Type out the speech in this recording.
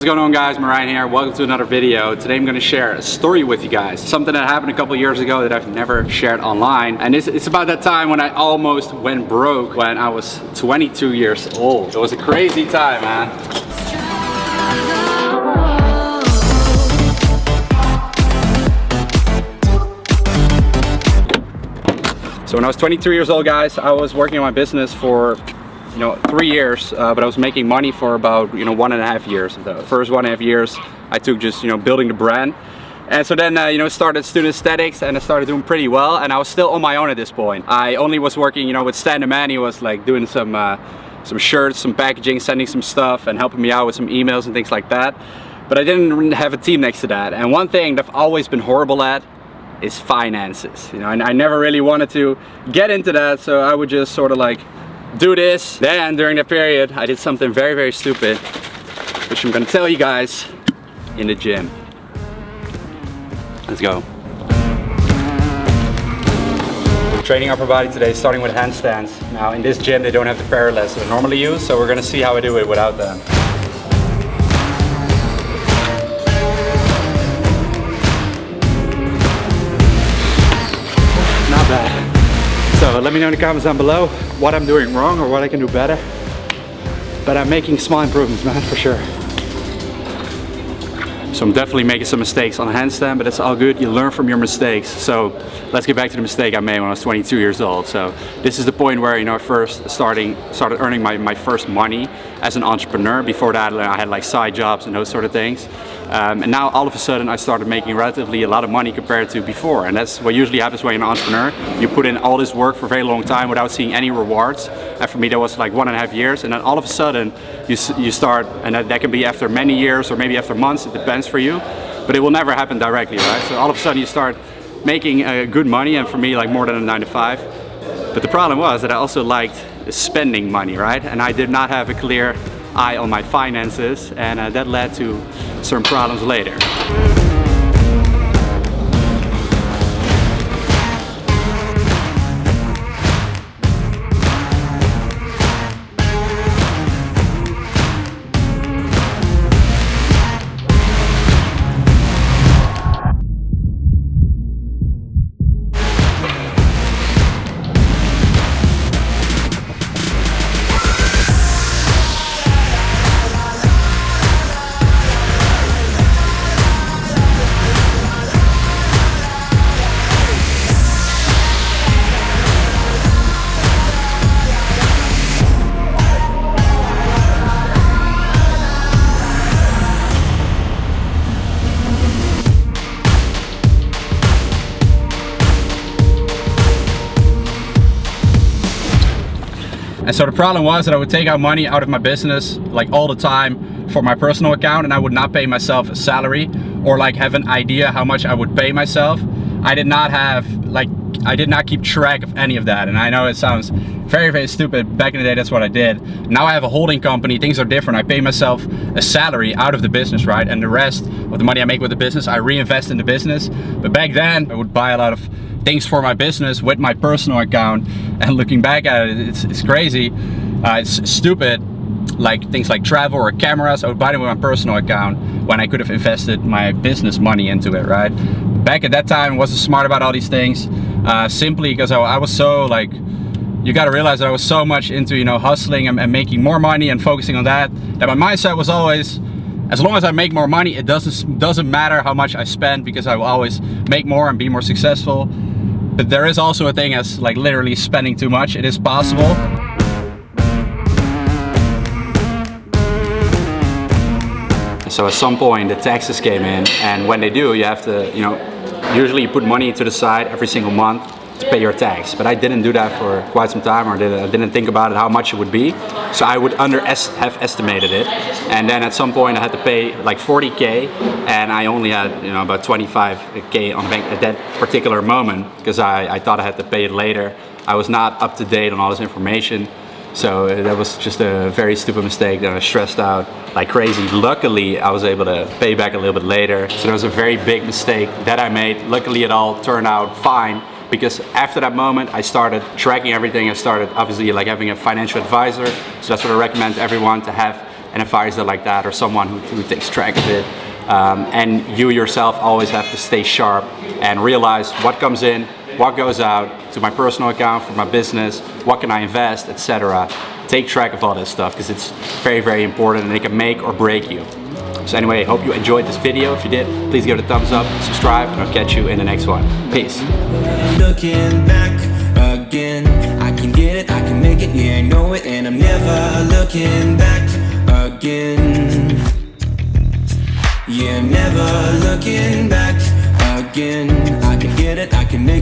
What's going on, guys? Ryan here. Welcome to another video. Today I'm going to share a story with you guys. Something that happened a couple years ago that I've never shared online. And it's about that time when I almost went broke when I was 22 years old. It was a crazy time, man. So when I was 22 years old, guys, I was working on my business for 3 years, but I was making money for about 1.5 years. The first 1.5 years I took just building the brand, and so then started student aesthetics, and I started doing pretty well, and I was still on my own at this point. I only was working with Stan the man. He was like doing some shirts, some packaging, sending some stuff and helping me out with some emails and things like that, but I didn't have a team next to that. And one thing that I've always been horrible at is finances, and I never really wanted to get into that, so I would just sort of like do this. Then during that period I did something very, very stupid, which I'm gonna tell you guys in the gym. Let's go. Training upper body today, starting with handstands. Now in this gym they don't have the parallels that I normally use, so we're gonna see how I do it without them. Not bad. So let me know in the comments down below what I'm doing wrong or what I can do better. But I'm making small improvements, man, for sure. So I'm definitely making some mistakes on a handstand, but that's all good. You learn from your mistakes. So let's get back to the mistake I made when I was 22 years old. So this is the point where I first started earning my first money as an entrepreneur. Before that I had like side jobs and those sort of things. And now all of a sudden I started making relatively a lot of money compared to before, and that's what usually happens when you're an entrepreneur. You put in all this work for a very long time without seeing any rewards, and for me that was like 1.5 years, and then all of a sudden you start, and that can be after many years or maybe after months, it depends for you, but it will never happen directly, right? So all of a sudden you start making good money, and for me like more than a 9 to 5. But the problem was that I also liked spending money, right? And I did not have a clear eye on my finances, and that led to certain problems later. And so the problem was that I would take out money out of my business like all the time for my personal account, and I would not pay myself a salary or like have an idea how much I would pay myself. I did not keep track of any of that, and I know it sounds very, very stupid. Back in the day that's what I did. Now I have a holding company, things are different. I pay myself a salary out of the business, right? And the rest of the money I make with the business I reinvest in the business. But back then I would buy a lot of things for my business with my personal account, and looking back at it, it's crazy. It's stupid, like things like travel or cameras. I would buy them with my personal account when I could have invested my business money into it, right? Back at that time I wasn't smart about all these things, simply because I was so like, you got to realize that I was so much into hustling and making more money and focusing on that my mindset was always, as long as I make more money, it doesn't matter how much I spend, because I will always make more and be more successful. But there is also a thing as like literally spending too much. It is possible. So at some point the taxes came in, and when they do, you have to, usually you put money to the side every single month to pay your tax. But I didn't do that for quite some time, or I didn't think about it how much it would be. So I would have estimated it, and then at some point I had to pay like 40K, and I only had about 25K on the bank at that particular moment, because I thought I had to pay it later. I was not up to date on all this information. So that was just a very stupid mistake that I stressed out like crazy. Luckily I was able to pay back a little bit later. So that was a very big mistake that I made. Luckily it all turned out fine, because after that moment I started tracking everything. I started obviously like having a financial advisor. So that's what I recommend to everyone, to have an advisor like that, or someone who takes track of it. And you yourself always have to stay sharp and realize what comes in, what goes out to my personal account, for my business, what can I invest, etc. Take track of all this stuff, because it's very, very important, and it can make or break you. So anyway, I hope you enjoyed this video. If you did, please give it a thumbs up, subscribe, and I'll catch you in the next one. Peace. Looking back again, I can get it, I can make it, yeah, I know it, and I'm never looking back again. Yeah, never looking back again. I can get it, I can make it.